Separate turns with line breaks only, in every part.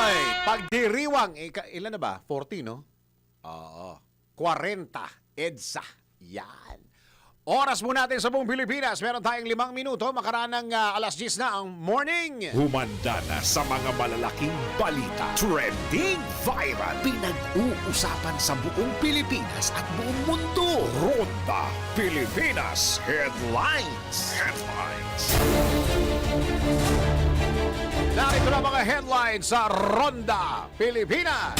Alright, pagdiriwang, ilan na ba? 40, no? Oo. 40, EDSA. Yan. Oras mo natin sa buong Pilipinas. Meron tayong 5 minuto. Makaraan ng alas 10 na ang morning.
Humanda na sa mga malalaking balita. Trending viral. Pinag-uusapan sa buong Pilipinas at buong mundo. Ronda Pilipinas Headlines.
Narito na mga headlines sa Ronda Pilipinas.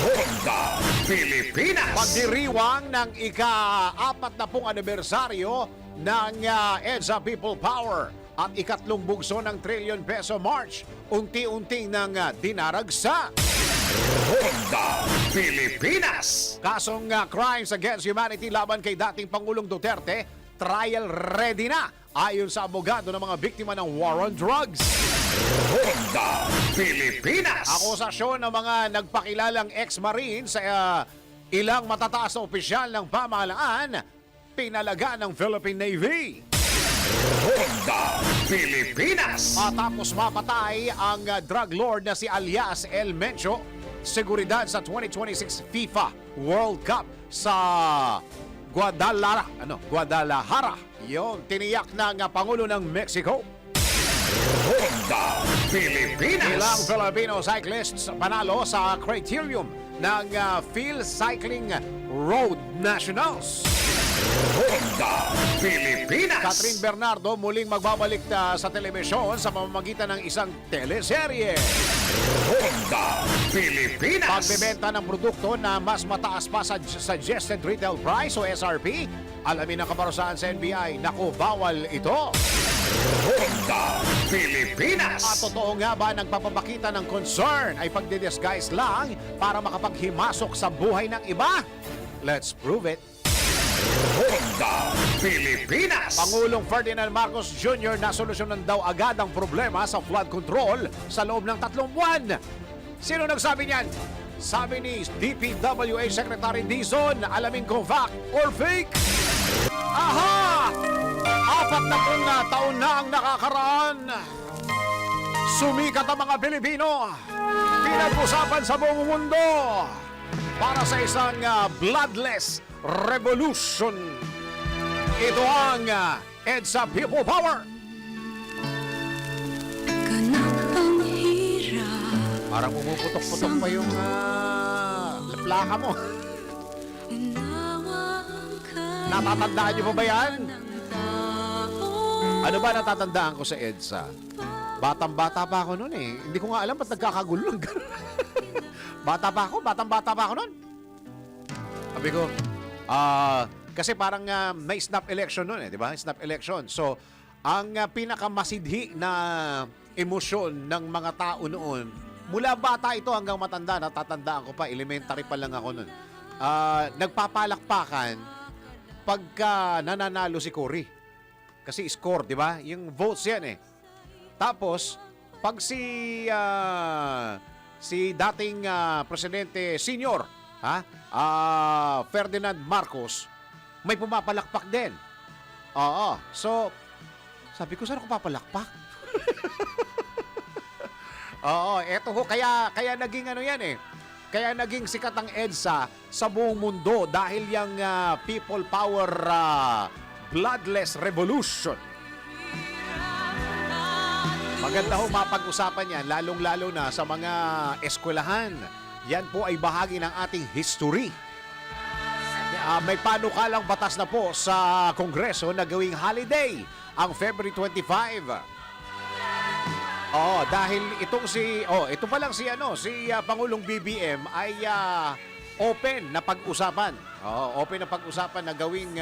Ronda Pilipinas.
Pagdiriwang ng ika-40 anibersaryo ng EDSA People Power at ikatlong bugso ng trilyon peso march, unti-unting nang dinaragsa.
Ronda Pilipinas.
Kasong crimes against humanity laban kay dating Pangulong Duterte, trial ready na ayon sa abogado ng mga biktima ng war on drugs.
Ronda Pilipinas.
Akusasyon ng mga nagpakilalang ex-marine sa ilang matataas na opisyal ng pamahalaan, pinalaga ng Philippine Navy.
Ronda Pilipinas.
Matapos mapatay ang drug lord na si alias El Mencho, seguridad sa 2026 FIFA World Cup sa Guadalajara. Yung tiniyak ng Pangulo ng Mexico.
Ronda Pilipinas.
Ilang Filipino cyclists panalo sa criterium ng Phil Cycling Road Nationals.
Ronda Pilipinas.
Catherine Bernardo muling magbabalik sa telebisyon sa pamamagitan ng isang teleserye.
Ronda Pilipinas.
Pagbebenta ng produkto na mas mataas pa sa suggested retail price o SRP. Alamin ang kaparusahan sa NBI. Naku, bawal ito.
Ronda Pilipinas.
At totoo nga ba nagpapapakita ng concern ay pagdidisguise lang para makapaghimasok sa buhay ng iba? Let's prove it.
Ronda Pilipinas.
Pangulong Ferdinand Marcos Jr. nasolusyonan daw agad ang problema sa flood control sa loob ng 3 buwan. Sino nagsabi niyan? Sabi ni DPWH Secretary Dizon, alamin kung fact or fake. Aha! 40 taon na ang nakakaraan. Sumikat ang mga Pilipino. Pinag-usapan sa buong mundo para sa isang bloodless revolution. Ito ang EDSA People Power.
Ganang hirap.
Parang umuputok-putok pa yung plaka mo. Natatandaan niyo pa ba yan? Ano ba natatandaan ko sa EDSA? Batang-bata pa ako noon eh. Hindi ko nga alam ba't nagkakagulo ng gano'n. Batang-bata pa ako noon. Sabi ko, kasi parang may snap election noon eh, di ba? Snap election. So, ang pinakamasidhi na emosyon ng mga tao noon, mula bata ito hanggang matanda, natatandaan ko pa, elementary pa lang ako noon. Nagpapalakpakan pagka nananalo si Cory. Kasi score, di ba? Yung votes yan eh. Tapos, pag si dating presidente senior, Ferdinand Marcos, may pumapalakpak din. Oo. So, sabi ko, saan ako papalakpak? Oo, eto ho. Kaya naging ano yan eh. Kaya naging sikat ang EDSA sa buong mundo dahil yung People Power Bloodless Revolution. Maganda ho mapag-usapan yan, lalong-lalo na sa mga eskwelahan. Yan po ay bahagi ng ating history. May panukalang batas na po sa Kongreso na gawing holiday ang February 25. Dahil ito pa lang si Pangulong BBM ay open na pag-usapan. Open na pag-usapan na gawing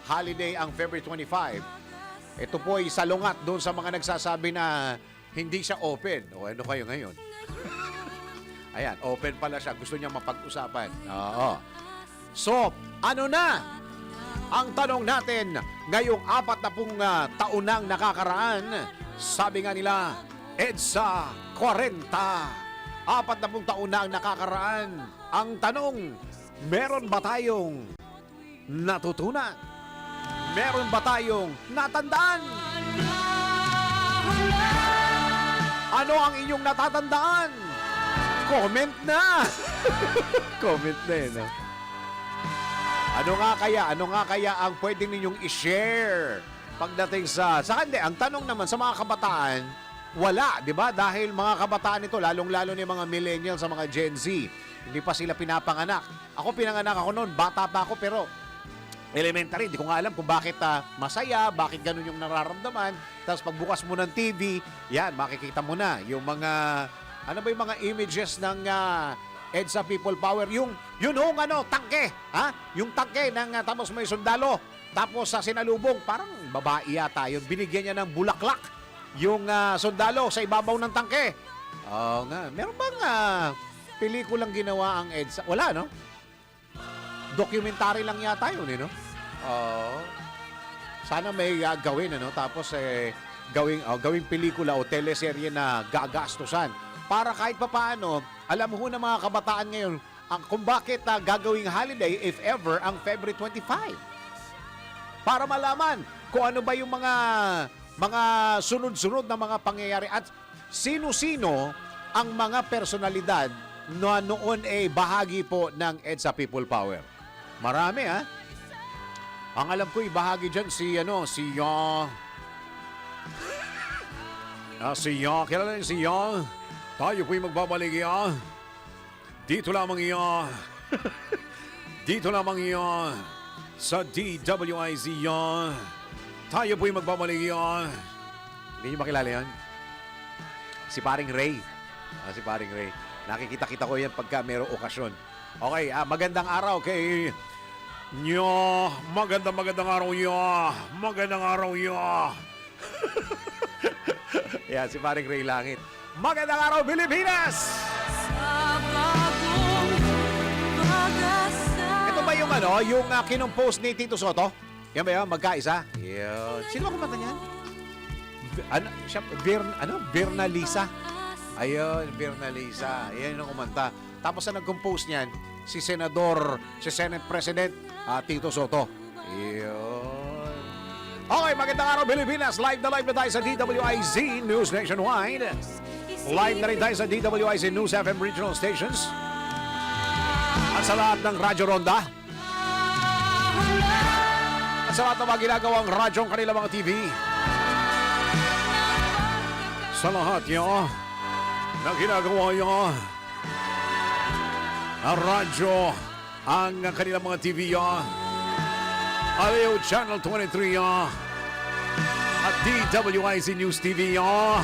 holiday ang February 25. Ito po ay salungat doon sa mga nagsasabi na hindi siya open. Ano kayo ngayon? Ayan, open pala siya. Gusto niya mapag-usapan. Oo. So, ano na ang tanong natin ngayong 40 taon nang nakakaraan? Sabi nga nila, EDSA 40. 40 taon na ang nakakaraan. Ang tanong, meron ba tayong natutunan? Meron ba tayong natandaan? Ano ang inyong natatandaan? Comment na! Comment na eh, no? Ano nga kaya ang pwedeng ninyong i-share pagdating sa hindi, ang tanong naman sa mga kabataan, wala, di ba? Dahil mga kabataan ito, lalong-lalo ni mga millennials sa mga Gen Z, hindi pa sila pinapanganak. Ako pinanganak ako noon, bata pa ako, pero elementary, hindi ko nga alam kung bakit masaya, bakit ganun yung nararamdaman. Tapos pagbukas mo ng TV, yan, makikita mo na yung mga, ano ba yung mga images ng EDSA People Power, yun hong tangke, ha? Yung tangke ng tapos may sundalo, tapos sa sinalubong, parang babae yata yun, binigyan niya ng bulaklak yung sundalo sa ibabaw ng tangke. Oo nga, meron bang pelikulang ginawa ang EDSA? Wala, no? Documentary lang yata yun, no? Oo. Sana may gawin, ano? Tapos gawing pelikula o teleserye na gagastusan para kahit papaano, alam mo ng mga kabataan ngayon kung bakit gagawing holiday, if ever, ang February 25. Para malaman kung ano ba yung mga sunod-sunod na mga pangyayari at sino-sino ang mga personalidad na noon ay bahagi po ng EDSA People Power. Marami, ha? Ang alam ko, ibahagi dyan si kilala niyo si Yang? Tayo po'y magbabalik yan. Dito lamang yan. Dito lamang yan. Sa DWIZ yan. Tayo po'y magbabalik yan. Hindi niyo makilala yan? Si Paring Ray. Si Paring Ray. Nakikita-kita ko yan pagka mayroong okasyon. Okay, magandang araw kay Nyo. Magandang araw nyo. Magandang araw nyo. Yan, si Paring Ray Langit. Magandang araw, Pilipinas! Ito ba yung yung kinumpose ni Tito Soto? Yan ba yun? Magkaisa? Yun. Sino ba kumanta niyan? Birna Lisa? Ayun, Birna Lisa. Yan yung kumanta. Tapos ang nag-compose niyan, si Senate President Tito Soto. Yun. Okay, magandang araw, Pilipinas. Live na tayo sa DWIZ News Nationwide. Live na rin tayo sa DWIZ News FM Regional Stations. At sa lahat ng Radyo Ronda. At sa lahat ng mga ginagawang radyong kanila mga TV. Sa lahat nyo na ginagawa nyo ang radyo, ang kanilang mga TV nyo. Aliw Channel 23 nyo. At DWIZ News TV nyo.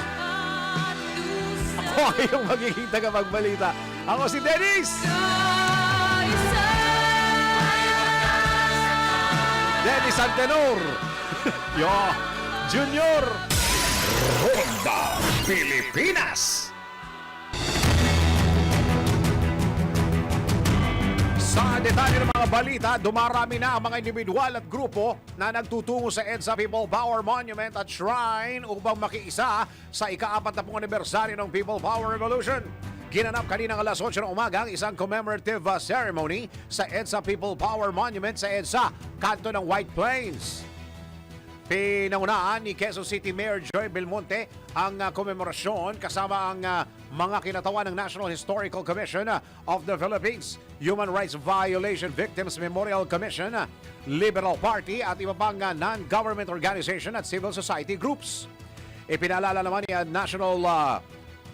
Ako yung magiging tagapagbalita. Ako si Dennis! Dennis Antenor! Yo! Junior!
Ronda Pilipinas.
Sa detalye ng mga balita, dumarami na ang mga individual at grupo na nagtutungo sa EDSA People Power Monument at Shrine upang makiisa sa ika-40 anibersaryo ng People Power Revolution. Ginanap kaninang alas 8 ng umaga ang isang commemorative ceremony sa EDSA People Power Monument sa EDSA, kanto ng White Plains. Pinangunaan ni Quezon City Mayor Joy Belmonte ang komemorasyon kasama ang mga kinatawan ng National Historical Commission of the Philippines, Human Rights Violation Victims Memorial Commission, Liberal Party at iba pang non-government organization at civil society groups. Ipinalala naman ni National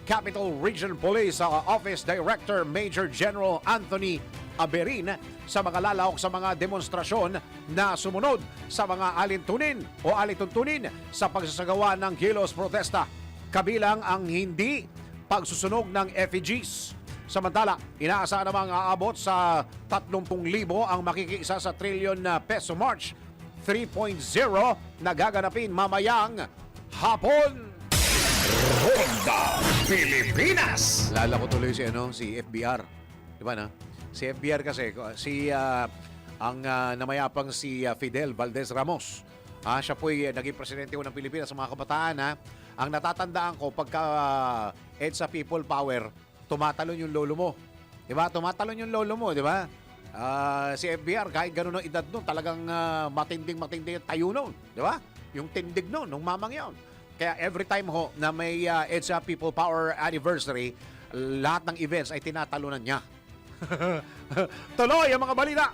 Capital Region Police Office Director Major General Anthony Aberin sa mga lalahok sa mga demonstrasyon na sumunod sa mga alituntunin sa pagsasagawa ng kilos protesta, kabilang ang hindi pagsusunog ng effigies. Samantala, inaasahan namang aabot sa 30,000 ang makikiisa sa trilyon na peso March 3.0 na gaganapin mamayang hapon.
Ronda Pilipinas.
Lala ko tuloy si FBR. Di ba na? Si FBR kasi, ang namayapang si Fidel Valdez Ramos. Siya po'y naging presidente ng Pilipinas sa mga kabataan. Ang natatandaan ko, pagka EDSA People Power, tumatalon yung lolo mo. Di ba? Tumatalon yung lolo mo, di ba? Si FBR, kahit gano'n ang edad nun, talagang matinding tayo nun. Di ba? Yung tindig nun, nung mamang yun. Kaya every time ho na may EDSA People Power Anniversary, lahat ng events ay tinatalunan niya. Tuloy ang mga balita.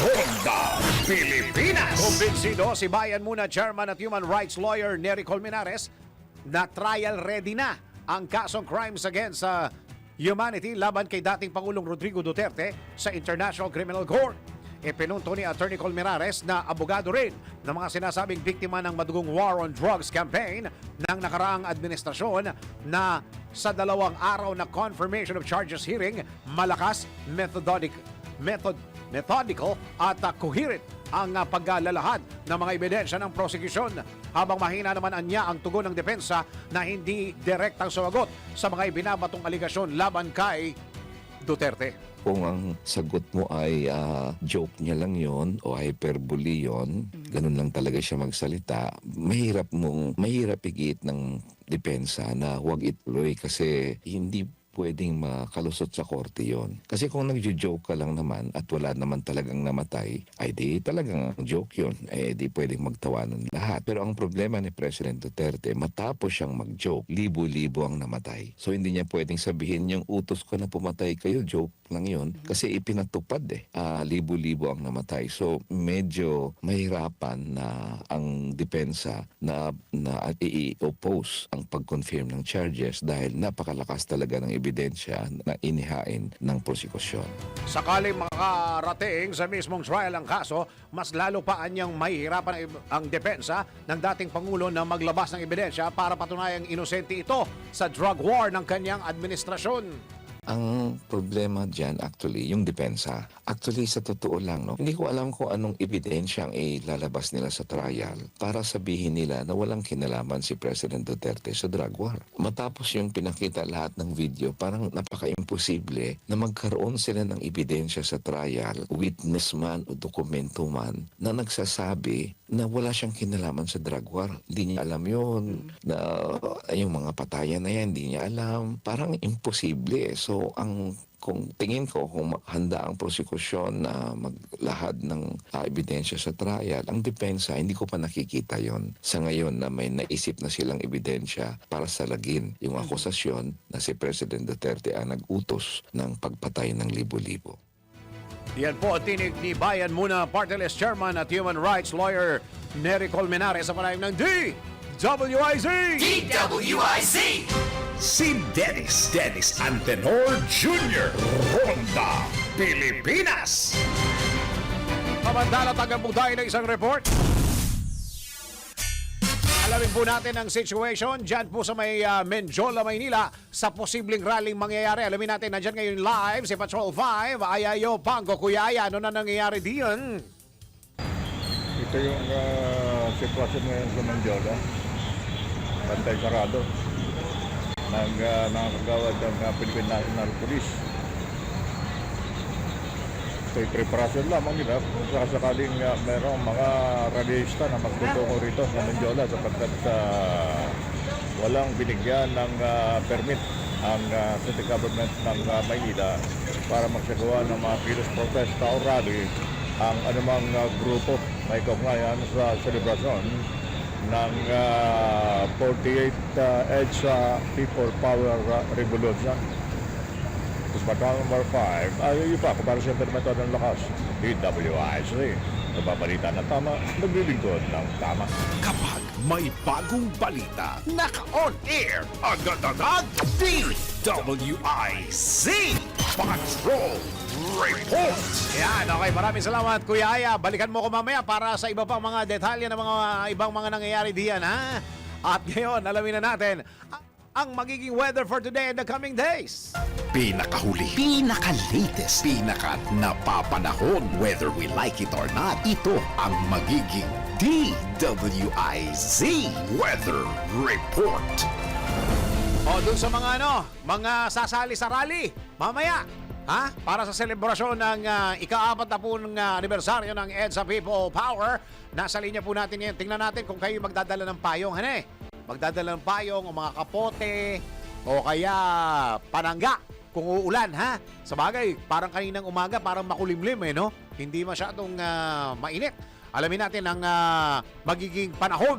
Ronda Pilipinas.
Kumbinsido si Bayan Muna Chairman at Human Rights Lawyer Nery Colmenares na trial ready na ang kasong crimes against humanity laban kay dating Pangulong Rodrigo Duterte sa International Criminal Court. Ipinunto ni Attorney Colmenares na abogado rin ng mga sinasabing biktima ng madugong War on Drugs campaign ng nakaraang administrasyon na sa 2 araw na confirmation of charges hearing, malakas, methodical at coherent ang paglalahad ng mga ebidensya ng prosecution, habang mahina naman anya ang tugon ng depensa na hindi direktang sumagot sa mga ibinabatong aligasyon laban kay Duterte.
Kung ang sagot mo ay joke niya lang yon o hyperbole yon, ganun lang talaga siya magsalita, mahirap higit ng depensa na huwag ituloy kasi hindi pwedeng makalusot sa korte yon. Kasi kung nagjo-joke ka lang naman at wala naman talagang namatay, ay di talagang joke yon. Eh di pwedeng magtawanan lahat. Pero ang problema ni President Duterte, matapos siyang mag-joke, libo-libo ang namatay. So hindi niya pwedeng sabihin yung utos ko na pumatay kayo, joke lang yun. Kasi ipinatupad libo-libo ang namatay. So medyo mahirapan na ang depensa na i-oppose ang pag-confirm ng charges dahil napakalakas talaga ng ebidensya na inihain ng prosekusyon.
Sakaling makarating sa mismong trial ang kaso, mas lalo pa anyang mahihirapan ang depensa ng dating Pangulo na maglabas ng ebidensya para patunayang inosente ito sa drug war ng kanyang administrasyon.
Ang problema dyan actually, yung depensa. Actually, sa totoo lang, hindi ko alam kung anong ebidensya ang ilalabas nila sa trial para sabihin nila na walang kinalaman si President Duterte sa drug war. Matapos yung pinakita lahat ng video, parang napaka-imposible na magkaroon sila ng ebidensya sa trial, witness man o dokumento man, na nagsasabi na wala siyang kinalaman sa drug war. Hindi niya alam yun, na yung mga patayan na yan, hindi niya alam. Parang imposible. So, kung tingin ko, kung handa ang prosekusyon na maglahad ng ebidensya sa trial, ang depensa, hindi ko pa nakikita yon sa ngayon na may naisip na silang ebidensya para salagin yung akusasyon na si President Duterte ang nag-utos ng pagpatay ng libo-libo.
Yan po ang tinig ni Bayan Muna Party List Chairman at Human Rights Lawyer Nery Colmenares sa panayam ng DWIZ!
DWIZ!
Si Dennis Antenor Jr. Ronda Pilipinas.
Kamandala, tagam po tayo ng isang report. Alamin po natin ang situation dyan po sa may Menjola, Maynila sa posibleng rallying mangyayari. Alamin natin, nandyan ngayon live si Patrol 5, Ayayo Pango. Kuya Aya, ano na nangyayari diyan?
Ito yung sitwasyon ngayon sa Menjola. Bantay sarado. Nakakagawad ng Philippine National Police. Ito'y preparasyon lamang nila kung sakaling merong mga rallyista na magtutungo rito sa Menjola sapagkat walang binigyan ng permit ang city government ng Maynila para magsagawa ng mga kilos protesta o rally ang anumang grupo na ikaugnayan sa selebrasyon ng 48th EDSA People Power Revolution. Tapos Bataan number 5, ayaw pa, kung para siya termito ng lakas, DWIZ. Nababalita na tama, naglilingkod ng tama.
Kapag may bagong balita, naka-on-air, agad-agad, DWIZ Patrol Report.
Yan, okay. Maraming salamat, Kuya Aya. Balikan mo ko mamaya para sa iba pang mga detalye ng mga ibang mga nangyayari diyan, ha? At ngayon, alamin na natin ang magiging weather for today and the coming days.
Pinakahuli, pinaka-latest, pinaka-napapanahon, whether we like it or not, ito ang magiging DWIZ Weather Report.
O, dun sa mga mga sasali sa rally, mamaya, ha? Para sa selebrasyon ng ika-4 na po ng anibersaryo ng EDSA People Power, nasa linya po natin yan. Tingnan natin kung kayo magdadala ng payong, magdadala ng payong o mga kapote o kaya panangga kung uulan, ha? Sa bagay, parang kaninang umaga, parang makulimlim, Hindi masyadong mainit. Alamin natin ang magiging panahon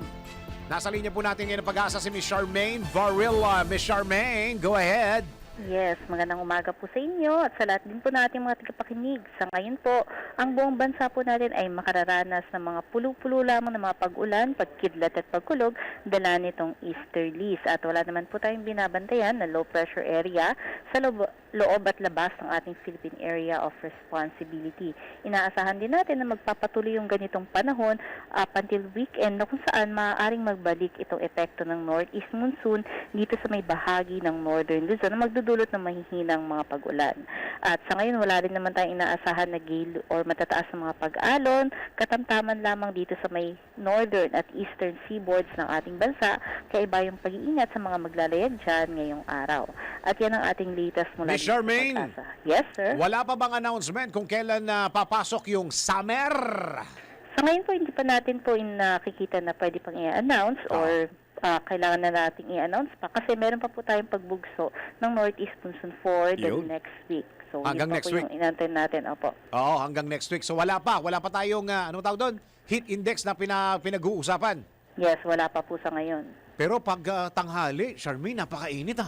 Nasa linya po natin ngayon ang pag-asa si Miss Charmaine Varilla. Miss Charmaine, go ahead.
Yes, magandang umaga po sa inyo at sa lahat din po natin mga tagapakinig. Sa ngayon po, ang buong bansa po natin ay makararanas ng mga pulo-pulo lamang ng mga pag-ulan, pagkidlat at pagkulog dala nitong easterlies. At wala naman po tayong binabantayan na low pressure area sa loob at labas ng ating Philippine Area of Responsibility. Inaasahan din natin na magpapatuloy yung ganitong panahon up until weekend na kung saan maaaring magbalik itong epekto ng northeast monsoon dito sa may bahagi ng northern Luzon na magdudulot ng mahihinang mga pag-ulan. At sa ngayon, wala rin naman tayong inaasahan na gale or matataas na mga pag-alon, katamtaman lamang dito sa may northern at eastern seaboards ng ating bansa, kaya iba yung pag-iingat sa mga maglalayag dyan ngayong araw. At yan ang ating latest mula
Miss Charmaine,
pag-asa. Yes, sir.
wala pa bang announcement kung kailan papasok yung summer?
Sa ngayon po, hindi pa natin po nakikita na pwede pang i-announce or kailangan na nating i-announce pa kasi meron pa po tayong pagbugso ng Northeast Monsoon for the
Yun.
next week. So,
Hanggang
yun pa
next
po
week.
yung inantay natin. Opo.
Oo, hanggang next week. So wala pa tayong, anong tawag doon? Heat index na pinag-uusapan.
Yes, wala pa po sa ngayon.
Pero pag tanghali, Charmaine, napakainit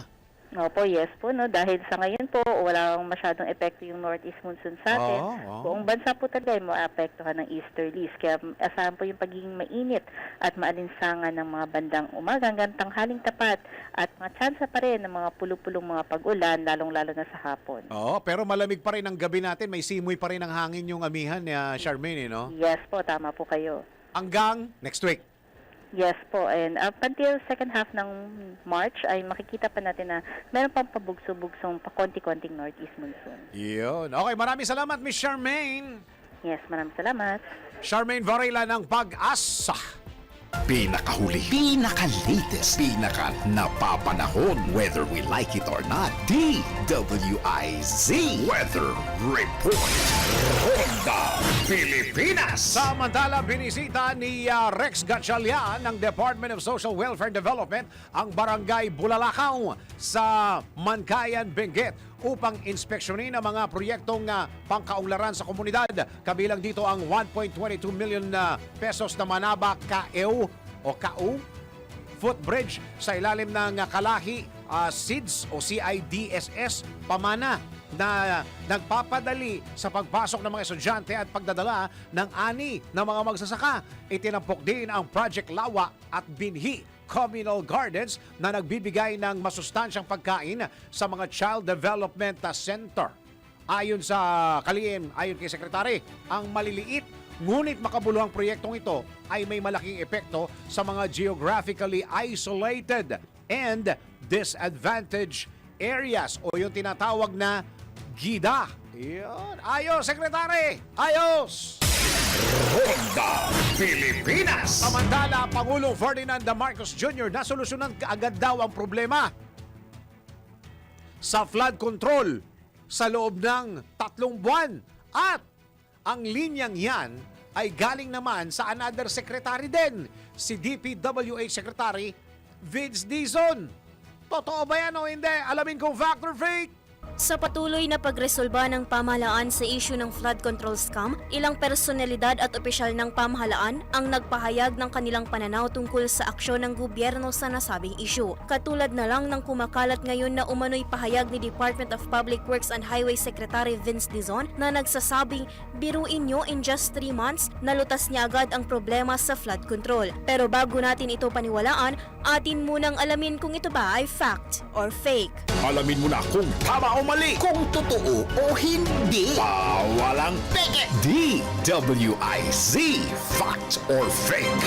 Opo, yes po, no? Dahil sa ngayon po, walang masyadong epekto yung Northeast Monsoon sa atin.
Oo.
Buong bansa po talaga ay maapektuhan ng easterlies. Kaya asahan po yung pagiging mainit at maalinsangan ng mga bandang umaga hanggang tanghaling tapat at mga tsansa pa rin ng mga pulupulong mga pag-ulan, lalong-lalo na sa hapon.
Oo, pero malamig pa rin ang gabi natin. May simoy pa rin ang hangin yung amihan ni Charmaine, no?
Yes po, tama po kayo.
Hanggang next week.
Yes po, and up until second half ng March ay makikita pa natin na meron pang pabugso-bugsong pakonti-konting Northeast Monsoon.
Yun. Okay, maraming salamat, Miss Charmaine.
Yes, maraming salamat.
Charmaine Varela ng Pag-asa.
Pinakahuli, pinaka-latest, pinaka-napapanahon, whether we like it or not. DWIZ Weather Report. Ronda Pilipinas.
Samantala, binisita ni Rex Gatchalian ng Department of Social Welfare and Development ang Barangay Bulalakaw sa Mankayan, Benguet upang inspeksyonin ang mga proyektong pangkaunlaran sa komunidad. Kabilang dito ang 1.22 million pesos na Manaba KAU o KAU footbridge sa ilalim ng Kalahi SIDS o CIDSS Pamana na nagpapadali sa pagpasok ng mga estudyante at pagdadala ng ani ng mga magsasaka. Itinampok din ang Project Lawa at Binhi Communal Gardens na nagbibigay ng masustansyang pagkain sa mga Child Development Center. Ayon sa Kalihim, ayon kay Sekretary, ang maliliit ngunit makabuluhang proyektong ito ay may malaking epekto sa mga geographically isolated and disadvantaged areas o yung tinatawag na GIDA. Yun. Ayos, Sekretary! Ayos!
Ronda Pilipinas.
Samantala, Pangulong Ferdinand Marcos Jr. nasolusyonan kaagad daw ang problema sa flood control sa loob ng 3 buwan. At ang linyang yan ay galing naman sa another secretary din, si DPWH Secretary Vince Dizon. Totoo ba yan o hindi? Alamin kong fact or fake.
Sa patuloy na pagresolba ng pamahalaan sa issue ng flood control scam, ilang personalidad at opisyal ng pamahalaan ang nagpahayag ng kanilang pananaw tungkol sa aksyon ng gobyerno sa nasabing issue. Katulad na lang ng kumakalat ngayon na umano'y pahayag ni Department of Public Works and Highway Secretary Vince Dizon na nagsasabing, biruin nyo in just 3 months, nalutas niya agad ang problema sa flood control. Pero bago natin ito paniwalaan, atin munang alamin kung ito ba ay fact or fake.
Alamin mo na kung tama o mali, kung totoo o hindi. Walang peke. DWIZ Fact or Fake.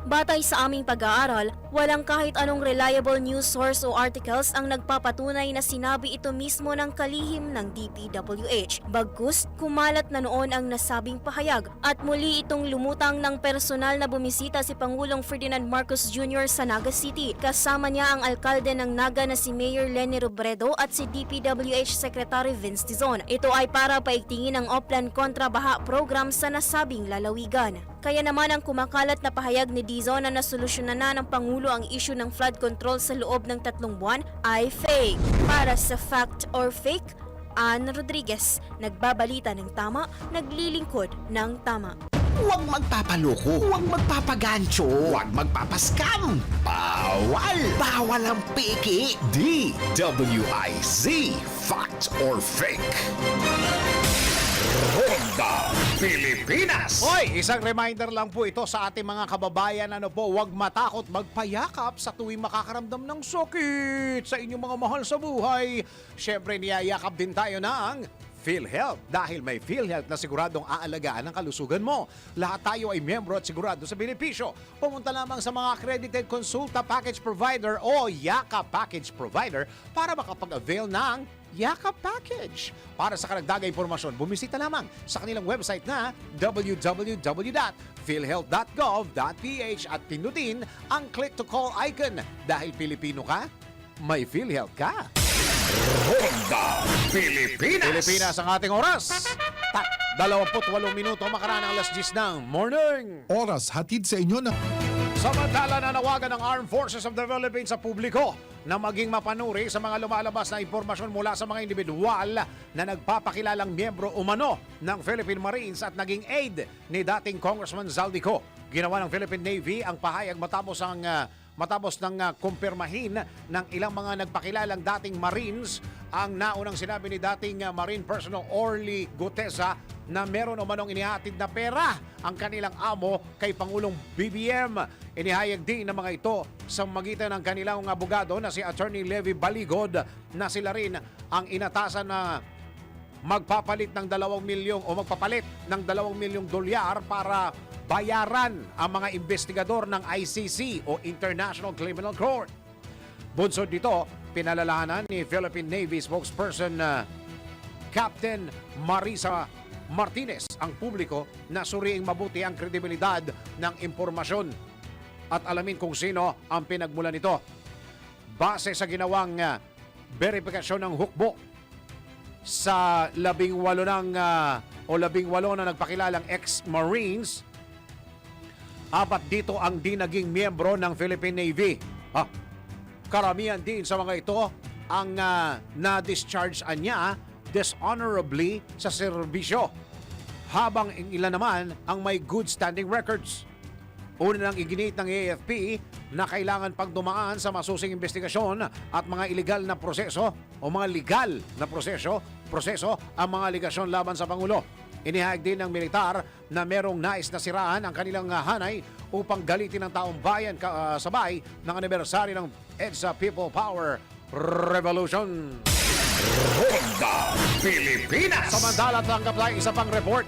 Batay sa aming pag-aaral, walang kahit anong reliable news source o articles ang nagpapatunay na sinabi ito mismo ng kalihim ng DPWH. Bagkus, kumalat na noon ang nasabing pahayag at muli itong lumutang ng personal na bumisita si Pangulong Ferdinand Marcos Jr. sa Naga City. Kasama niya ang alkalde ng Naga na si Mayor Leni Robredo at si DPWH Secretary Vince Dizon. Ito ay para paigtingin ang Oplan Kontra Baha program sa nasabing lalawigan. Kaya naman ang kumakalat na pahayag ni Dizon na nasolusyonan na ng Pangulo ang issue ng flood control sa loob ng 3 buwan ay fake. Para sa fact or fake, Ann Rodriguez, nagbabalita ng tama, naglilingkod ng tama.
Huwag magpapaloko. Huwag magpapagancho. Huwag magpapaskam. Bawal! Bawal ang peke. DWIZ. Fact or fake? Ronda Pilipinas!
Hoy, isang reminder lang po ito sa ating mga kababayan. Huwag matakot magpayakap sa tuwing makakaramdam ng sakit sa inyong mga mahal sa buhay. Siyempre, niyayakap din tayo ng PhilHealth dahil may PhilHealth na siguradong aalagaan ang kalusugan mo. Lahat tayo ay miyembro at sigurado sa benepisyo. Pumunta lamang sa mga accredited Consulta Package Provider o YAKA Package Provider para makapag-avail ng YAKA Package. Para sa karagdagang impormasyon, bumisita lamang sa kanilang website na www.philhealth.gov.ph at pindutin ang click to call icon. Dahil Pilipino ka, may PhilHealth ka.
Ronda Pilipinas!
Pilipinas ang ating oras. 28 minuto makaraan ang alas 10 ng morning.
Oras hatid sa inyo na
Samantala, nanawagan ng Armed Forces of the Philippines sa publiko na maging mapanuri sa mga lumalabas na impormasyon mula sa mga individual na nagpapakilalang miyembro umano ng Philippine Marines at naging aide ni dating Congressman Zaldico. Ginawa ng Philippine Navy ang pahayag matapos ng kumpirmahin ng ilang mga nagpakilalang dating Marines ang naunang sinabi ni dating Marine Personnel Orly Gutesa na meron o manong inihatid na pera ang kanilang amo kay Pangulong BBM. Inihayag din ng mga ito sa magitan ng kanilang abogado na si Attorney Levi Baligod na sila rin ang inatasan na magpapalit ng 2 milyong o magpapalit ng 2 milyong dolyar para bayaran ang mga investigador ng ICC o International Criminal Court. Bunsod dito, pinalalahanan ni Philippine Navy spokesperson Captain Marisa Martinez ang publiko na suriing mabuti ang kredibilidad ng impormasyon at alamin kung sino ang pinagmulan nito. Base sa ginawang verifikasyon ng hukbo sa 18 na nagpakilalang ex-Marines, 4 dito ang di naging miyembro ng Philippine Navy. Karamihan din sa mga ito ang na-discharge niya dishonorably sa serbisyo, habang ilan naman ang may good standing records. Una nang iginit ng AFP na kailangan pang dumaan sa masusing investigasyon at mga illegal na proseso o mga legal na proseso ang mga aligasyon laban sa Pangulo. Inihayag din ng militar na merong nais na siraan ang kanilang hanay upang galitin ng taong bayan kasabay ng anibersaryo ng EDSA People Power Revolution.
Ronda Pilipinas!
Samantala, tanggap tayo isa pang report.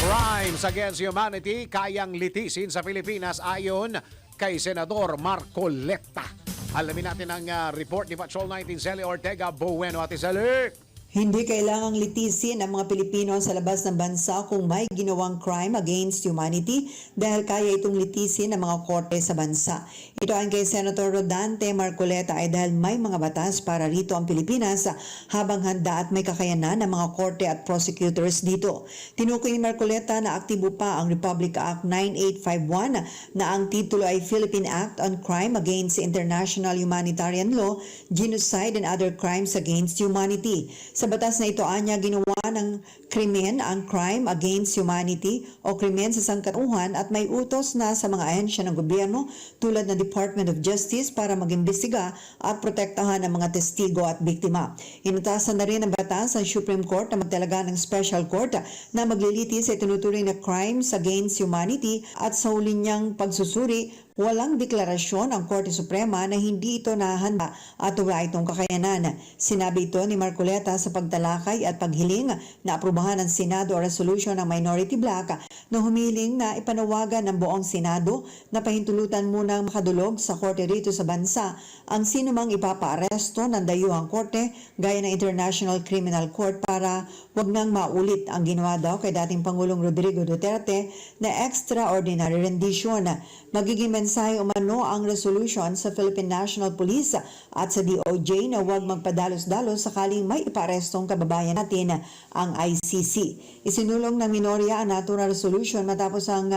Crimes against humanity kayang litisin sa Pilipinas ayon kay Senador Marcoleta. Alamin natin ang report ni Patrol 19 Zelly Ortega. Bueno, Ate Zelly.
Hindi kailangang litisin ang mga Pilipino sa labas ng bansa kung may ginawang crime against humanity dahil kaya itong litisin ng mga korte sa bansa. Ito ang kay Senator Rodante Marcoleta ay dahil may mga batas para rito ang Pilipinas habang handa at may kakayanan ng mga korte at prosecutors dito. Tinukoy ni Marcoleta na aktibo pa ang Republic Act 9851 na ang titulo ay Philippine Act on Crime Against International Humanitarian Law, Genocide and Other Crimes Against Humanity. Sa batas na ito, anya ginawa ng krimen ang crime against humanity o krimen sa sangkatauhan at may utos na sa mga ahensya ng gobyerno tulad ng Department of Justice para mag-imbestiga at protektahan ang mga testigo at biktima. Inutasan na rin ng batas ang Supreme Court na magtalaga ng Special Court na maglilitis sa itinuturing na crimes against humanity at sa huli niyang pagsusuri, walang deklarasyon ang Korte Suprema na hindi ito nahanda at wala itong kakayanan. Sinabi ito ni Marcoleta sa pagtalakay at paghiling na aprubahan ng Senado o resolution ng Minority Bloc na humiling na ipanawagan ng buong Senado na pahintulutan munang makadulog sa korte rito sa bansa ang sinumang ipapaaresto ng dayuhang korte gaya ng International Criminal Court para wag nang maulit ang ginawa daw kay dating Pangulong Rodrigo Duterte na extraordinary rendition. Magiging mensahe umano ang resolution sa Philippine National Police at sa DOJ na huwag magpadalos-dalos sakaling may iparestong kababayan natin ang ICC. Isinulong ng minorya ang naturang resolution matapos ang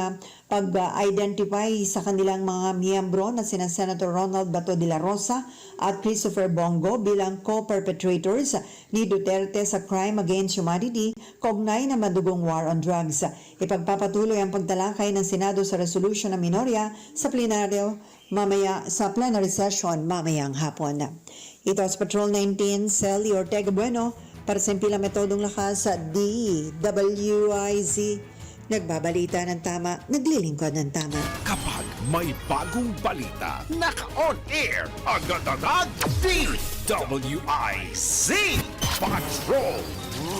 pag-identify sa kanilang mga miyembro na sina Senator Ronald Bato de la Rosa at Christopher Bongo bilang co-perpetrators ni Duterte sa crime against humanity kaugnay na madugong war on drugs. Ipagpapatuloy ang pagtalakay ng Senado sa resolution ng minorya sa plenaryo mamaya sa plenary session mamayang hapon. Ito sa Patrol 19, Sally Ortega Bueno para sa Impilang Metodong Lakas sa DWIZ. Nagbabalita ng tama, naglilingkod ng tama.
Kapag may bagong balita, naka-on air, agad-agad, DWIZ Patrol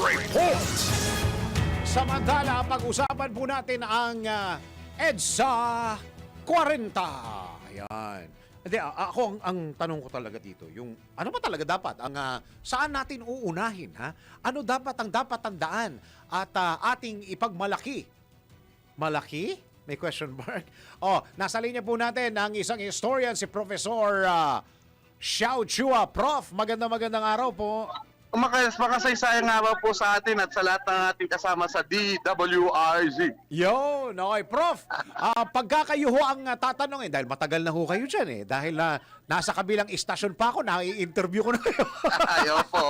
Report.
Samantala, pag-usapan po natin ang EDSA 40. Ayan. Hindi, ako ang tanong ko talaga dito, yung ano ba talaga dapat? Saan natin uunahin? Ha? Ano dapat ang dapat tandaan at ating ipagmalaki? Malaki? May question mark? Nasa linya po natin ang isang historian, si Professor Xiao Chua. Prof, magandang araw po.
Makasaysayang araw po sa atin at sa lahat ng ating kasama sa DWRZ.
Yun, okay. Prof, pagka kayo ho ang tatanungin, dahil matagal na ho kayo dyan dahil nasa kabilang istasyon pa ako, nai-interview ko na kayo.
Ay, opo.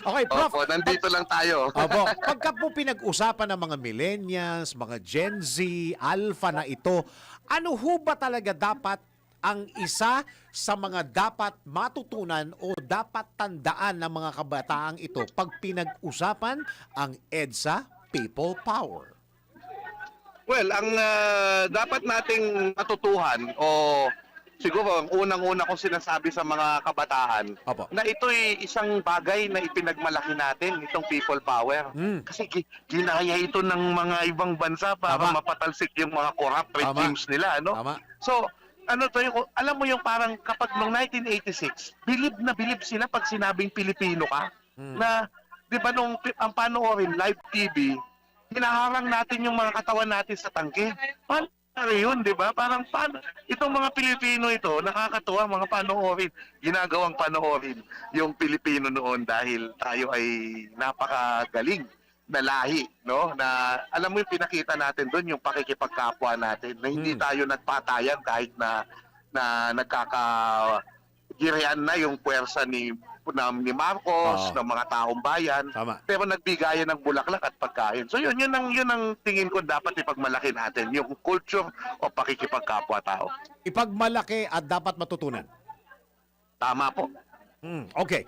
Okay, Prof.
Opo, nandito lang tayo.
Opo, pagka po pinag-usapan ng mga millennials, mga Gen Z, Alpha na ito, ano ho ba talaga dapat ang isa sa mga dapat matutunan o dapat tandaan ng mga kabataang ito pag pinag-usapan ang EDSA People Power?
Well, ang dapat nating matutuhan o siguro ang unang-una kong sinasabi sa mga kabataan
Opo.
na ito'y isang bagay na ipinagmalaki natin, itong people power. Kasi ginaya ito ng mga ibang bansa para
Tama.
mapatalsik yung mga corrupt regimes nila. No?
Tama.
So, alam mo yung parang kapag noong 1986, bilib sila pag sinabing Pilipino ka. Na, di ba nung ang panoorin, live TV, hinaharang natin yung mga katawan natin sa tangke. Paano yun, di ba? Parang paano? Itong mga Pilipino ito, nakakatuwa mga panoorin, ginagawang panoorin yung Pilipino noon dahil tayo ay napakagaling na lahi, no? Na alam mo yung pinakita natin doon, yung pakikipagkapwa natin, na hindi tayo nagpatayan kahit na nagkakagirian na yung puwersa ni Marcos, ng mga taong bayan,
Tama.
pero nagbigayan ng bulaklak at pagkain. So yun ang tingin ko dapat ipagmalaki natin, yung culture o pakikipagkapwa-tao.
Ipagmalaki at dapat matutunan.
Tama po.
Okay.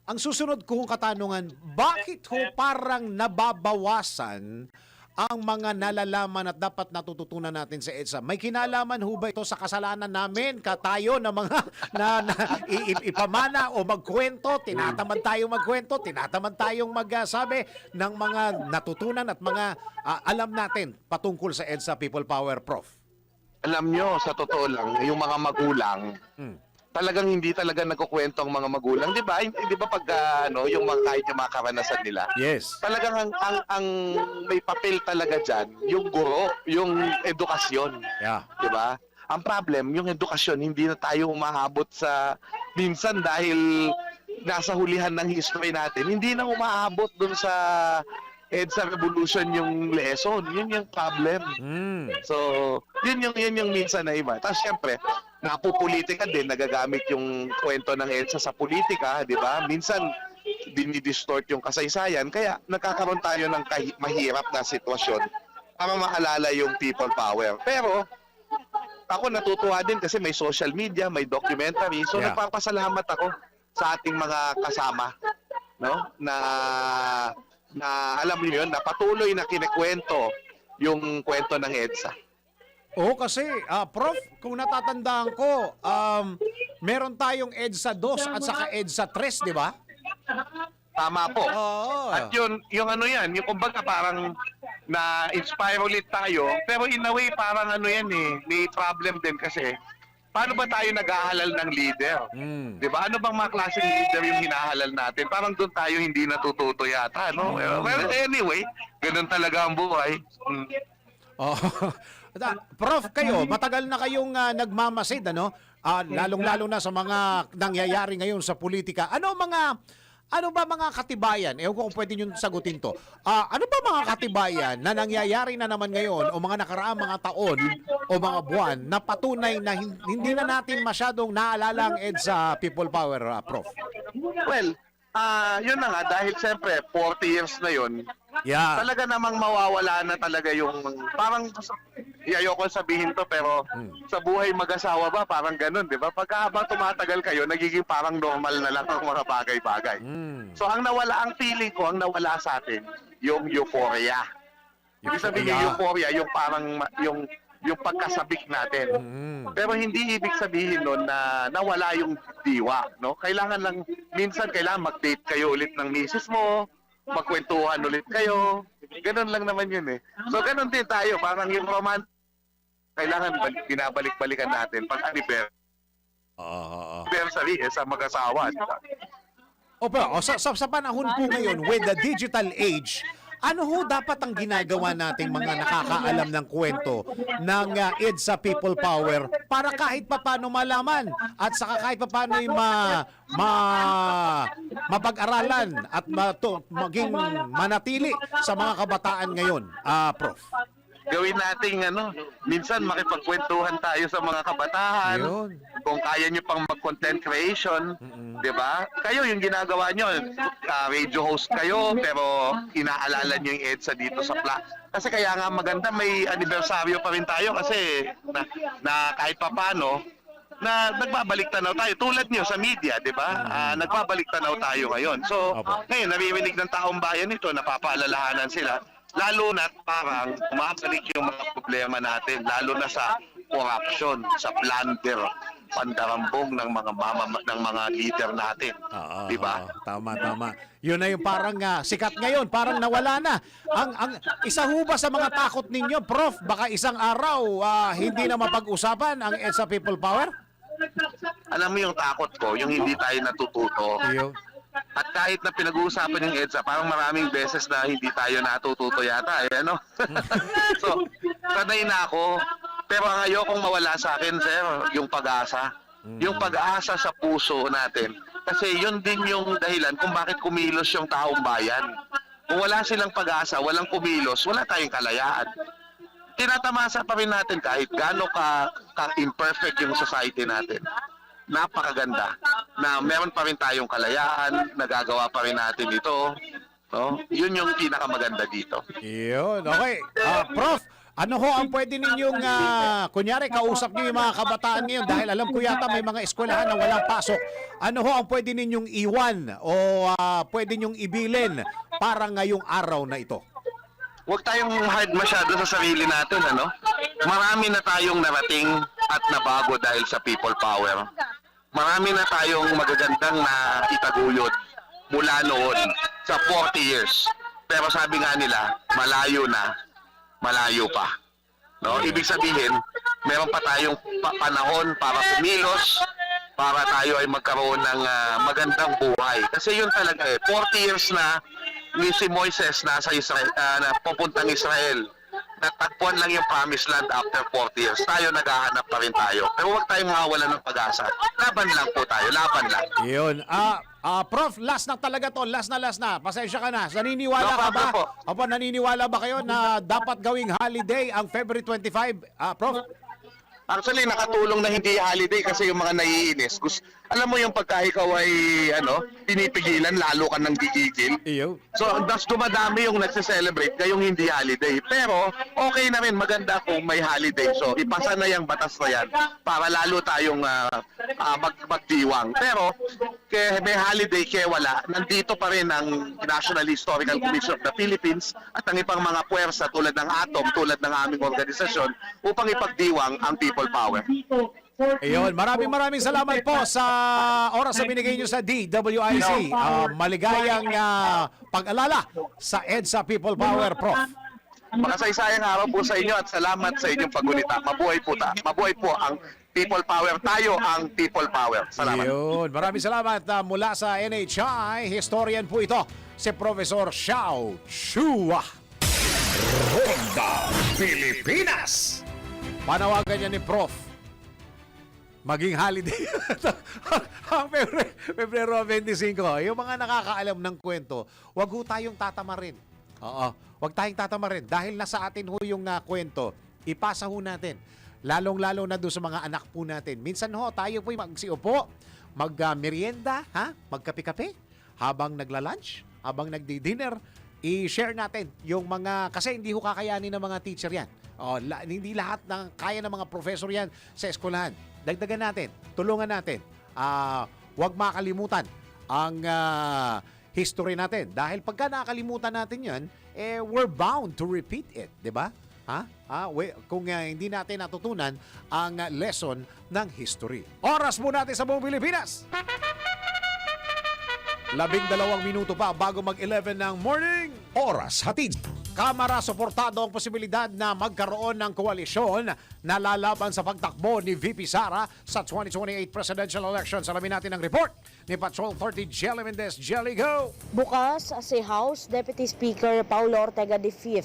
Ang susunod kong katanungan, bakit ho parang nababawasan ang mga nalalaman at dapat natututunan natin sa EDSA? May kinalaman ho ba ito sa kasalanan namin, tayo na mga ipamana o magkwento, tinatamad tayong magkwento, tinatamad tayong magsabi ng mga natutunan at mga alam natin patungkol sa EDSA People Power, Prof?
Alam nyo, sa totoo lang, yung mga magulang, talagang hindi talaga nagkukwento ang mga magulang, 'di ba? Hindi ba pag yung mga kahit yung mga karanasan nila.
Yes.
Talagang ang may papel talaga diyan, yung guro, yung edukasyon.
Yeah.
'Di ba? Ang problem, yung edukasyon hindi na tayo umaabot sa minsan dahil nasa hulihan ng history natin, hindi na umaabot dun sa EDSA Revolution yung lesson. Yun yung problem. So, yun yung minsan na iba. Tapos syempre, napupolitika din, nagagamit yung kwento ng EDSA sa politika, di ba? Minsan, dinidistort yung kasaysayan. Kaya nagkakaroon tayo ng mahirap na sitwasyon para maalala yung people power. Pero, ako natutuwa din kasi may social media, may documentary. So, nagpapasalamat ako sa ating mga kasama, no? Na alam niyo yun, na patuloy na kinikwento yung kwento ng EDSA.
Oo, kasi, Prof, kung natatandaan ko, meron tayong EDSA 2 at saka EDSA 3, di ba?
Tama po.
Oo.
At yung ano yan, yung kumbaga parang na-inspire ulit tayo, pero in a way parang ano yan may problem din kasi paano ba tayo nag-aahalal ng leader? Di ba? Ano bang mga klaseng leader yung hinahalal natin? Parang doon tayo hindi natututo yata, no? Well, anyway, ganun talaga ang buhay.
Oh. Prof, kayo, matagal na kayong nagmamasid, ano? Lalong-lalo na sa mga nangyayari ngayon sa politika. Ano mga ano ba mga katibayan? Ewan ko kung pwede nyo sagutin to. Ano ba mga katibayan na nangyayari na naman ngayon o mga nakaraang mga taon o mga buwan na patunay na hindi na natin masyadong naalala ang EDSA People Power, Prof?
Well, yun na nga, dahil siyempre 40 years na yun,
Yeah.
talaga namang mawawala na talaga yung parang ayoko sabihin to pero sa buhay mag-asawa ba parang ganun, 'di ba? Pagka habang tumatagal kayo, nagiging parang normal na lang ang mga bagay-bagay. So ang feeling ko, ang nawala sa atin yung euphoria. Ibig sabihin yung euphoria, yung parang yung pagkasabik natin. Pero hindi ibig sabihin nun na nawala yung diwa, no? Kailangan lang minsan mag-date kayo ulit ng misis mo, magkwentuhan ulit kayo. Ganun lang naman yun eh. So ganun din tayo, parang yung kailangan binabalik-balikan natin pag anniversary sa mag-asawa.
Sa panahon po ngayon with the digital age, ano ho dapat ang ginagawa nating mga nakakaalam ng kwento ng EDSA People Power para kahit papano malaman at saka kahit papano mapag-aralan at maging manatili sa mga kabataan ngayon, Prof?
Gawin nating minsan makipagkwentuhan tayo sa mga kabataan.
Yun.
Kung kaya nyo pang mag-content creation, 'di ba? Kayo yung ginagawa nyo, radio host kayo pero inaalala nyo yung EDSA dito sa kasi kaya nga maganda may anibersaryo pa rin tayo kasi na kahit papano na nagbabalik tanaw tayo tulad niyo sa media, 'di ba? Nagbabalik tanaw tayo ngayon. So, ngayon naririnig ng taong bayan ito, napapaalalahanan sila. Lalo na parang umabalik yung mga problema natin, lalo na sa corruption, sa plunder, pandarambong ng mga leader natin. Di ba?
Tama. Yun na yung parang sikat ngayon, parang nawala na. Ang isa ho ba sa mga takot ninyo, Prof, baka isang araw hindi na mapag-usapan ang EDSA People Power?
Alam mo yung takot ko, yung hindi tayo natututo. At kahit na pinag-uusapan yung EDSA, parang maraming beses na hindi tayo natututo yata. So, sanay na ako. Pero ang ayokong mawala sa akin, sir, yung pag-asa. Yung pag-asa sa puso natin. Kasi yun din yung dahilan kung bakit kumilos yung taong bayan. Kung wala silang pag-asa, walang kumilos, wala tayong kalayaan. Tinatamasa pa rin natin kahit gaano ka-imperfect yung society natin. Napakaganda na meron pa rin tayong kalayaan, nagagawa pa rin natin ito. No? Yun yung pinakamaganda dito.
Yun, okay. Prof, ano ho ang pwede ninyong, kunyari, kausap niyo yung mga kabataan ngayon dahil alam ko yata may mga eskwelahan na walang pasok. Ano ho ang pwede ninyong iwan o pwede ninyong ibilin para ngayong araw na ito?
Huwag tayong hard masyado sa sarili natin, Marami na tayong narating at nabago dahil sa people power. Marami na tayong magagandang na itaguyod mula noon sa 40 years. Pero sabi nga nila, malayo na, malayo pa. No? Ibig sabihin, meron pa tayong panahon para kumilos, para tayo ay magkaroon ng magandang buhay. Kasi yun talaga 40 years na ni si Moises nasa Israel, na pupuntang Israel. Natagpuan lang yung promised land after 40 years. Tayo naghahanap pa rin tayo. Pero huwag tayong mawalan ng pag-asa. Laban lang po tayo, laban lang.
Yun. Prof, last na talaga to. Last na. Pasensya ka na. Naniniwala
No
ka ba?
problem po.
Opo, naniniwala ba kayo na dapat gawing holiday ang February 25? Prof?
Actually, nakatulong na hindi holiday kasi yung mga naiinis. Alam mo yung pagka ikaw ay pinipigilan, lalo ka nang gigigil.
Iyo.
So, das dumadami yung nagse-celebrate ngayong hindi holiday. Pero, okay na rin, maganda kung may holiday. So, ipasa na yung batas na yan para lalo tayong magdiwang. Pero, may holiday kaya wala, nandito pa rin ang National Historical Commission of the Philippines at ang ibang mga puwersa tulad ng ATOM, tulad ng aming organisasyon upang ipagdiwang ang people power.
Ayun, maraming salamat po sa oras na binigay nyo sa DWIC. Maligayang pag-alala sa EDSA People Power, Prof.
Makasaysayang araw po sa inyo at salamat sa inyong paggunita. Mabuhay po ang people power. Tayo ang people power. Salamat.
Ayun, maraming salamat mula sa NHI. Historian po ito, si Professor Xiao Chua.
Ronda Pilipinas.
Panawagan niya ni Prof. maging holiday. Ang Pebrero 25, yung mga nakakaalam ng kwento, wag ho tayong tatamarin. Oo, wag tayong tatamarin. Dahil nasa atin ho yung kwento, ipasa ho natin. Lalong-lalo na doon sa mga anak po natin. Minsan ho, tayo po'y magsiupo, mag-merienda, magkape-kape, habang nagla-lunch, habang nagdi-dinner, i-share natin yung mga, kasi hindi ho kakayanin ng mga teacher yan. Hindi lahat ng kaya ng mga professor yan sa eskwelahan. Dagdagan natin, tulungan natin. Huwag makalimutan ang history natin. Dahil pagka nakalimutan natin yan, we're bound to repeat it. Diba? Kung hindi natin natutunan ang lesson ng history. Oras po natin sa buong Pilipinas. 12 minuto pa bago mag-11 ng morning.
Oras hatid.
Kamara suportado ang posibilidad na magkaroon ng koalisyon na lalaban sa pagtakbo ni VP Sara sa 2028 presidential elections. Alamin natin ang report ni Patrol 30 Jelly Mendez. Jelly, go!
Bukas si House Deputy Speaker Paulo Ortega V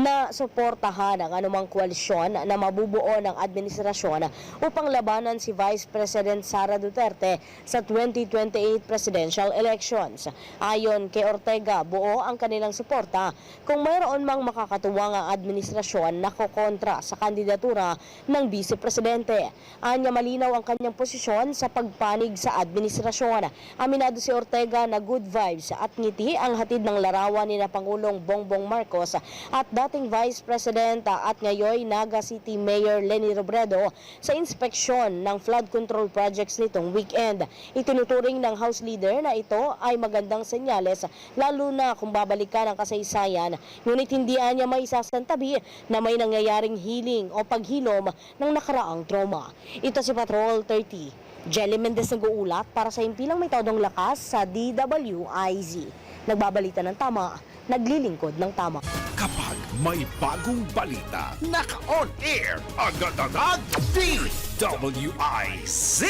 na suportahan ang anumang koalisyon na mabubuo ng administrasyon upang labanan si Vice President Sara Duterte sa 2028 presidential elections. Ayon kay Ortega, buo ang kanilang suporta kung mayroon mang makakatuwang ang administrasyon na kokontra sa kandidatura ng Vice Presidente. Anya malinaw ang kanyang posisyon sa pagpanig sa administrasyon. Aminado si Ortega na good vibes at ngiti ang hatid ng larawan ni na Pangulong Bongbong Marcos at dating Vice President at ngayon Naga City Mayor Leni Robredo sa inspeksyon ng flood control projects nitong weekend. Itinuturing ng House Leader na ito ay magandang senyales lalo na kung babalikan ang kasaysayan, ngunit hindi niya may isasantabi na may nangyayaring healing o paghilom ng nakaraang trauma. Ito si Patrol 30. Jelly Mendez nag-uulat para sa impilang may todong lakas sa DWIZ. Nagbabalita ng tama, naglilingkod ng tama.
Kapag may bagong balita, naka-on air, agad-agad, DWIZ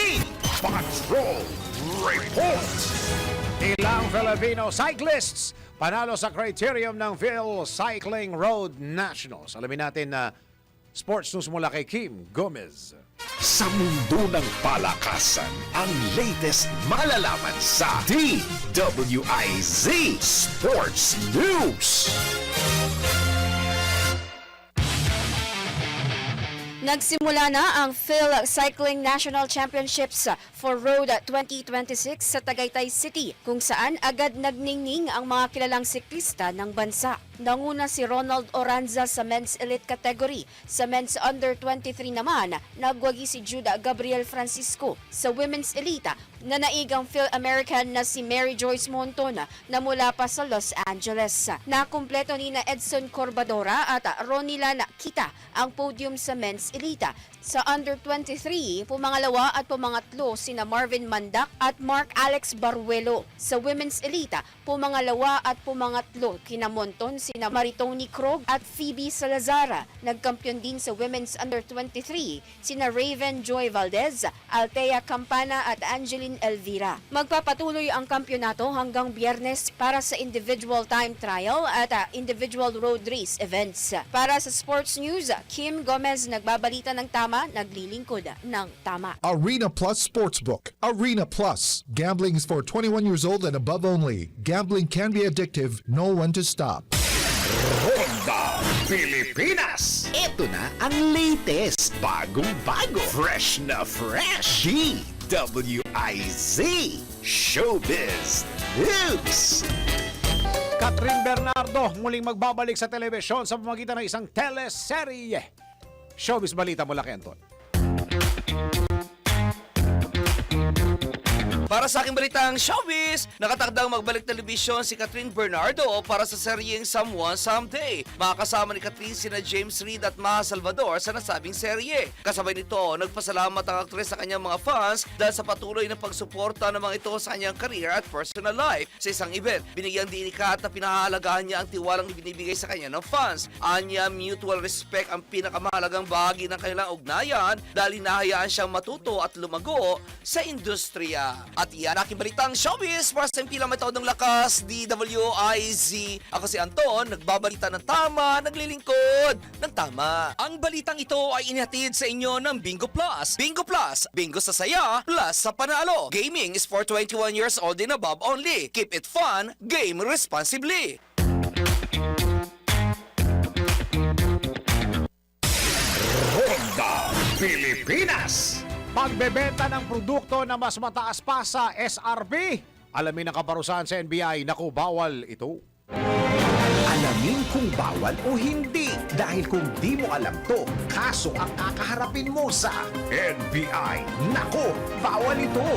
Patrol Report.
Ilang Filipino cyclists panalo sa criterium ng Phil Cycling Road Nationals. Alamin natin na sports news mula kay Kim Gomez.
Sa mundo ng palakasan, ang latest malalaman sa DWIZ Sports News.
Nagsimula na ang Phil Cycling National Championships for Road 2026 sa Tagaytay City, kung saan agad nagningning ang mga kilalang siklista ng bansa. Nanguna si Ronald Oranza sa men's elite category. Sa men's under 23 naman, nagwagi si Judah Gabriel Francisco. Sa women's elite, nanaig ang Phil American na si Mary Joyce Monton na mula pa sa Los Angeles. Nakumpleto ni na Edson Corbadora at Ronilana Kita ang podium sa men's elite. Sa under 23, pumangalawa at pumangatlo sina Marvin Mandak at Mark Alex Baruelo. Sa women's elite, pumangalawa at pumangatlo kina Monton sina Maritoni Krog at Phoebe Salazar. Nagkampiyon din sa women's under 23 sina Raven Joy Valdez, Althea Campana at Angeline Elvira. Magpapatuloy ang kampyonato hanggang Biyernes para sa individual time trial at individual road race events. Para sa sports news, Kim Gomez nagbabalita ng tama, naglilingkod ng tama.
Arena Plus Sportsbook. Arena Plus. Gambling is for 21 years old and above only. Gambling can be addictive. Know when to stop.
Ronda Pilipinas. Ito na ang latest, bagong-bago, fresh na fresh. DWIZ Showbiz News.
Catherine Bernardo muling magbabalik sa telebisyon sa pamamagitan ng isang teleserye. Showbiz Balita mula kay Anton.
Para sa aking balitang showbiz, nakatakdang magbalik telebisyon si Catherine Bernardo para sa seryeng Someone Someday. Makakasama ni Catherine sina James Reid at Maha Salvador sa nasabing serye. Kasabay nito, nagpasalamat ang aktres sa kanyang mga fans dahil sa patuloy na pagsuporta ng mga ito sa kanyang career at personal life. Sa isang event, binigyang dinikat na pinahahalagahan niya ang tiwalang ibinibigay sa kanya ng fans. Anya, mutual respect ang pinakamahalagang bahagi ng kanilang ugnayan dahil hinahayaan siyang matuto at lumago sa industriya. At iyan aking balitang showbiz para sa pila may taon ng lakas, DWIZ. Ako si Anton, nagbabalita ng tama, naglilingkod ng tama. Ang balitang ito ay inihatid sa inyo ng Bingo Plus. Bingo Plus, bingo sa saya, plus sa panalo. Gaming is for 21 years old and above only. Keep it fun, game responsibly.
Ronda Pilipinas.
Pagbebenta ng produkto na mas mataas pa sa SRP. Alamin ang kaparusahan sa NBI. Naku, bawal ito.
Alamin kung bawal o hindi. Dahil kung di mo alam to, kaso ang kakaharapin mo sa NBI. Nako, bawal ito.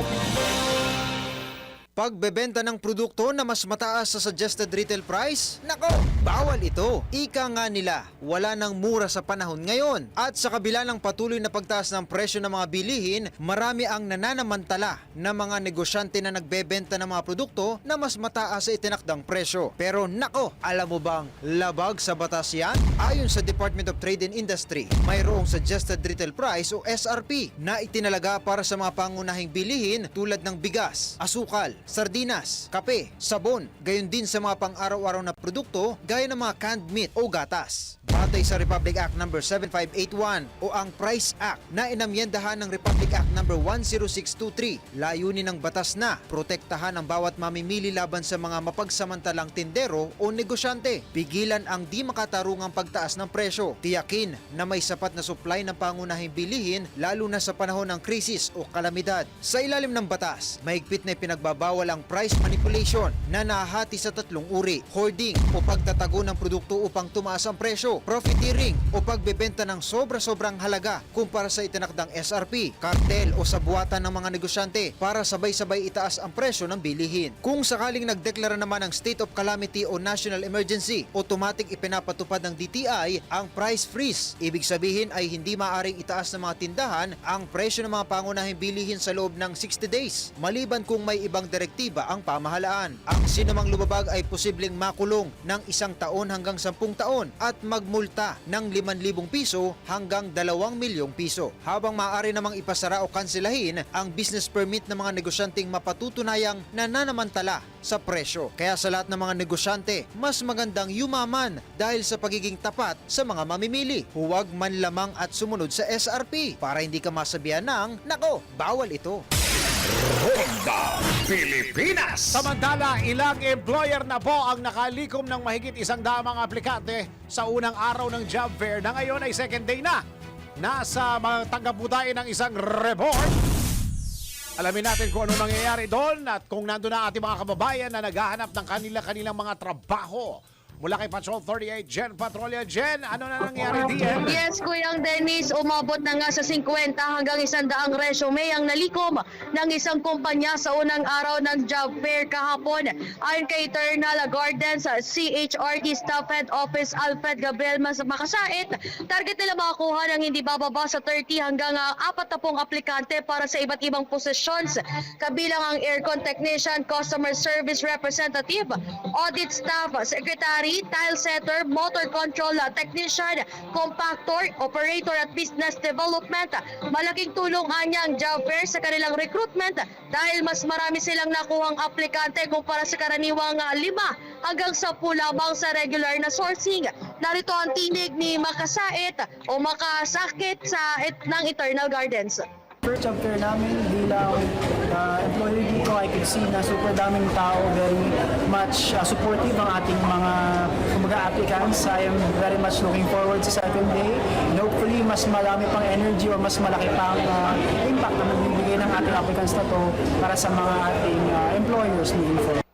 Pagbebenta ng produkto na mas mataas sa suggested retail price? Nako, bawal ito. Ika nga nila, wala nang mura sa panahon ngayon. At sa kabila ng patuloy na pagtaas ng presyo ng mga bilihin, marami ang nananamantala na mga negosyante na nagbebenta ng mga produkto na mas mataas sa itinakdang presyo. Pero nako, alam mo bang labag sa batas yan? Ayon sa Department of Trade and Industry, mayroong suggested retail price o SRP na itinalaga para sa mga pangunahing bilihin tulad ng bigas, asukal, sardinas, kape, sabon, gayon din sa mga pang-araw-araw na produkto gaya ng mga canned meat o gatas. Batay sa Republic Act No. 7581 o ang Price Act na inamyendahan ng Republic Act No. 10623, layunin ng batas na protektahan ang bawat mamimili laban sa mga mapagsamantalang tindero o negosyante. Pigilan ang di makatarungang pagtaas ng presyo. Tiyakin na may sapat na supply ng pangunahing bilihin lalo na sa panahon ng krisis o kalamidad. Sa ilalim ng batas, mahigpit na pinagbabawal ang price manipulation na nahahati sa tatlong uri: hoarding o pagtatago ng produkto upang tumaas ang presyo, profiteering o pagbebenta ng sobra-sobrang halaga kumpara sa itinakdang SRP, kartel o sabuatan ng mga negosyante para sabay-sabay itaas ang presyo ng bilihin. Kung sakaling nagdeklara naman ng state of calamity o national emergency, automatic ipinapatupad ng DTI ang price freeze. Ibig sabihin ay hindi maaring itaas ng mga tindahan ang presyo ng mga pangunahing bilihin sa loob ng 60 days, maliban kung may ibang direktiba ang pamahalaan. Ang sinumang lumabag ay posibleng makulong ng 1 taon hanggang 10 taon at magmulta ng 5,000 piso hanggang 2 milyong piso. Habang maaari namang ipasara o kanselahin ang business permit ng mga negosyanteng mapatutunayang nananamantala sa presyo. Kaya sa lahat ng mga negosyante, mas magandang yumaman dahil sa pagiging tapat sa mga mamimili. Huwag man lamang at sumunod sa SRP para hindi ka masabihan ng, nako, bawal ito.
Ronda Pilipinas.
Samantala, ilang employer na po ang nakalikom ng mahigit 100 mga aplikante sa unang araw ng job fair na ngayon ay second day na. Nasa mga tagaputahin ng isang report. Alamin natin kung ano nangyayari doon at kung nandun na ating mga kababayan na naghahanap ng kanilang mga trabaho. Mula kay Patrol 38, Jen Patrolya. Jen, ano na nangyari diyan?
Yes, Kuyang Dennis, umabot na nga sa 50 hanggang 100 resume ang nalikom ng isang kumpanya sa unang araw ng job fair kahapon. Ayon kay Eternal Gardens CHRT Staff Head Office Alfred Gabriel Makasait, target nila makakuha ng hindi bababa sa 30 hanggang 40 aplikante para sa iba't ibang posisyon. Kabilang ang aircon technician, customer service representative, audit staff, secretary, tile setter, motor control technician, compactor, operator at business development. Malaking tulong anyang job fair sa kanilang recruitment dahil mas marami silang nakuhang aplikante kumpara sa karaniwang 5 hanggang 10 lamang sa regular na sourcing. Narito ang tinig ni Makasait o Makasakit ng Eternal Gardens.
First job fair namin bilang employee dito, I could see na super daming tao, very much supportive ang ating mga applicants. I am very much looking forward sa second day and hopefully mas marami pang energy o mas malaki pang impact na magbibigay ng ating applicants na to para sa mga ating employers moving forward.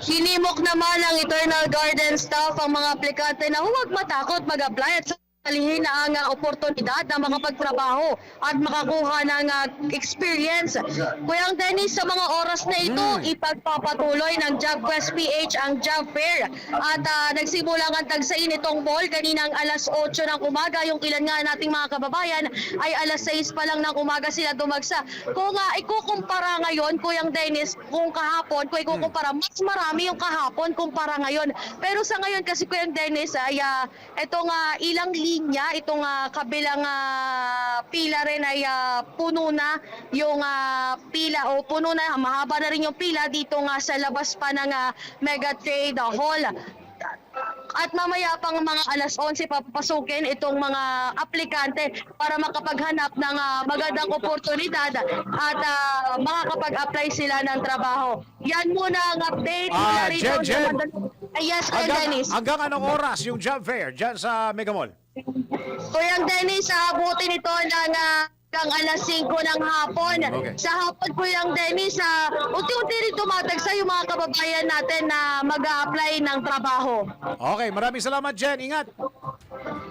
Hinimok naman ng Eternal Garden staff ang mga aplikante na huwag matakot mag-apply at salihin na ang oportunidad na makapagtrabaho at makakuha ng experience. Kuyang Dennis, sa mga oras na ito, ipagpapatuloy ng JobQuest PH ang job fair. At nagsimula ang tagsain itong mall kaninang alas 8 ng umaga. Yung ilan nga nating mga kababayan ay alas 6 pa lang ng umaga sila dumagsa. Kung ikukumpara ngayon, Kuyang Dennis, kung kahapon, kung ikukumpara, mas marami yung kahapon kumpara ngayon. Pero sa ngayon kasi, Kuyang Dennis, ay itong ilang linya, itong kabilang pila rin ay puno na yung pila o puno na, mahaba na rin yung pila dito nga sa labas pa ng Mega Trade Hall. At mamaya pang mga alas 11 papapasukin itong mga aplikante para makapaghanap ng magandang oportunidad at makakapag-apply sila ng trabaho. Yan muna ang update.
Jen.
Yes, Kuya Dennis.
Hanggang anong oras yung job fair dyan sa Mega Mall?
Kuya Dennis, abutin ito ng hanggang alas 5 ng hapon.
Okay.
Sa hapon, Kuya Dennis, unti-unti rin tumatagsa yung mga kababayan natin na mag-a-apply ng trabaho.
Okay, maraming salamat, Jen. Ingat.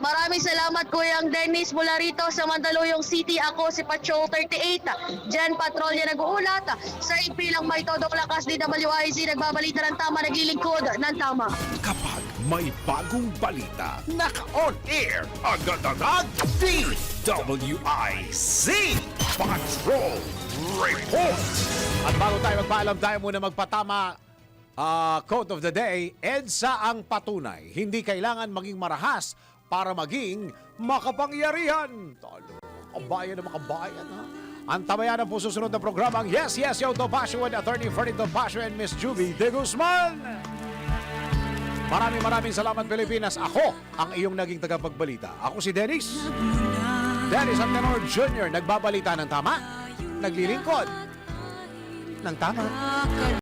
Maraming salamat, Kuya Dennis, mula rito sa Mandaluyong City. Ako si Patrol 38. Jen Patrolya nag-uulat. Sa ipilang may todong lakas, DWIZ nagbabalita ng tama, naglilingkod ng tama.
Kapag may bagong balita, naka-on air, agad-agad, DWIZ Patrol Report.
At bago tayo magpaalam, tayo muna magpatama. Quote of the day, EDSA ang patunay. Hindi kailangan maging marahas para maging makapangyarihan. Talo, kabayan na makabayan, ha? Ang tamayan po susunod na programang Yes, Yes, Yo Topacio and Attorney Fernie Topacio and Miss Juby de Guzman. Maraming salamat, Pilipinas. Ako ang iyong naging tagapagbalita. Ako si Dennis. Dennis Antenor Jr. Nagbabalita ng tama, naglilingkod ng tama.